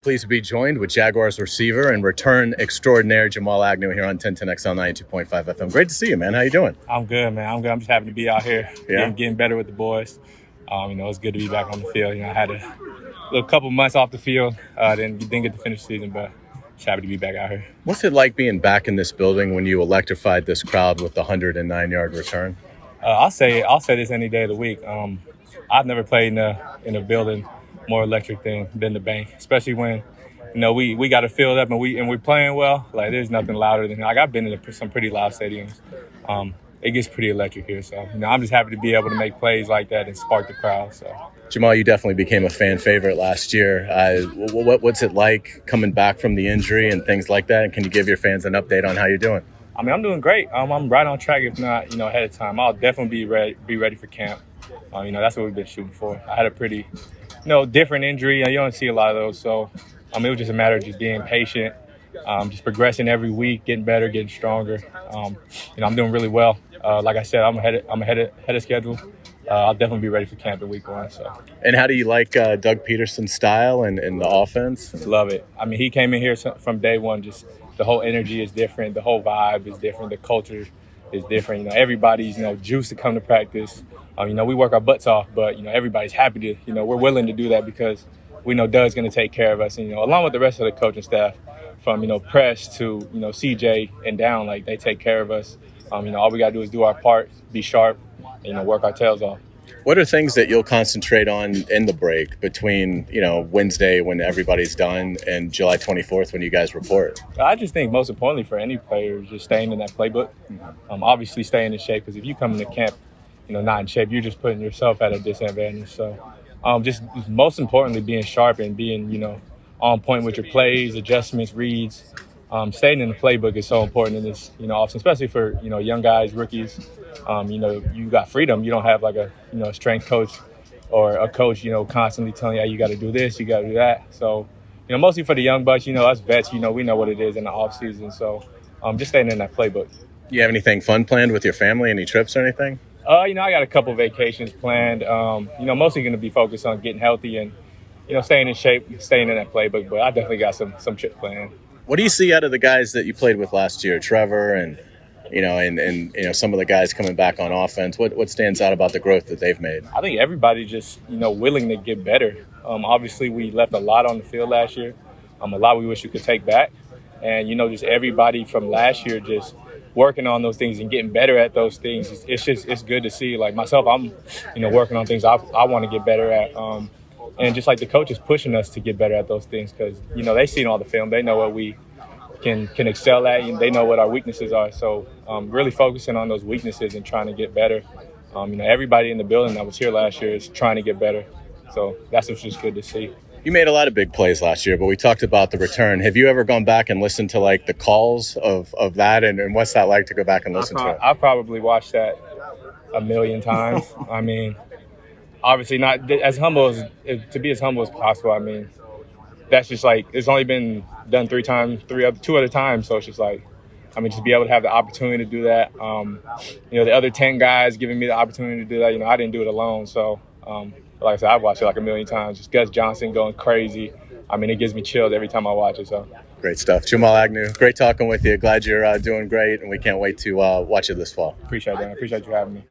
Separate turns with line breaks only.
Pleased to be joined with Jaguars receiver and return extraordinaire Jamal Agnew here on 1010XL 92.5 FM. Great to see you, man. How you doing?
I'm good, man. I'm good. I'm just happy to be out here, getting better with the boys. It's good to be back on the field. I had a little couple months off the field. Didn't get to finish the season, but just happy to be back out here.
What's it like being back in this building when you electrified this crowd with the 109-yard return?
I'll say this any day of the week. I've never played in a building more electric than the bank, especially when we got it filled up and we're playing well. Like, there's nothing louder than I've been in some pretty loud stadiums. It gets pretty electric here, so I'm just happy to be able to make plays like that and spark the crowd. So,
Jamal, you definitely became a fan favorite last year. What's it like coming back from the injury and things like that? And can you give your fans an update on how you're doing?
I'm doing great. I'm right on track, if not ahead of time. I'll definitely be ready for camp. That's what we've been shooting for. I had a pretty different injury. You don't see a lot of those, so it was just a matter of just being patient, just progressing every week, getting better, getting stronger. I'm doing really well. Like I said, I'm ahead of schedule. I'll definitely be ready for camp in week 1. So.
And how do you like Doug Peterson's style and the offense?
Love it. He came in here from day one. Just the whole energy is different. The whole vibe is different. The culture is different. Everybody's juiced to come to practice. We work our butts off, but everybody's happy to. We're willing to do that because we know Doug's going to take care of us. And along with the rest of the coaching staff, from press to CJ and down, like, they take care of us. All we got to do is do our part, be sharp, and work our tails off.
What are things that you'll concentrate on in the break between, Wednesday when everybody's done and July 24th when you guys report?
I just think most importantly for any player is just staying in that playbook. Obviously staying in shape, because if you come into camp, not in shape, you're just putting yourself at a disadvantage. So just most importantly, being sharp and being, on point with your plays, adjustments, reads. Staying in the playbook is so important in this, offseason, especially for, young guys, rookies. You got freedom. You don't have like a, strength coach or a coach, constantly telling you, you got to do this, you got to do that. So, mostly for the young bucks, us vets, we know what it is in the offseason. So just staying in that playbook.
You have anything fun planned with your family? Any trips or anything?
I got a couple vacations planned. Mostly going to be focused on getting healthy and, staying in shape, staying in that playbook. But I definitely got some trips planned.
What do you see out of the guys that you played with last year, Trevor, and some of the guys coming back on offense? What stands out about the growth that they've made?
I think everybody just willing to get better. Obviously, we left a lot on the field last year. A lot we wish we could take back, and just everybody from last year just working on those things and getting better at those things. It's good to see. Like myself, I'm working on things I want to get better at. And just like the coaches pushing us to get better at those things, because, they've seen all the film. They know what we can excel at, and they know what our weaknesses are. So really focusing on those weaknesses and trying to get better. Everybody in the building that was here last year is trying to get better. So that's what's just good to see.
You made a lot of big plays last year, but we talked about the return. Have you ever gone back and listened to, like, the calls of that? And what's that like to go back and listen to it?
I've probably watched that a million times. Obviously not as humble to be as humble as possible. That's just like, it's only been done 2 other times. So it's just like, just be able to have the opportunity to do that. The other 10 guys giving me the opportunity to do that. I didn't do it alone. So, like I said, I've watched it like a million times. Just Gus Johnson going crazy. It gives me chills every time I watch it. So
great stuff. Jamal Agnew, great talking with you. Glad you're doing great, and we can't wait to watch it this fall.
Appreciate that. I appreciate you having me.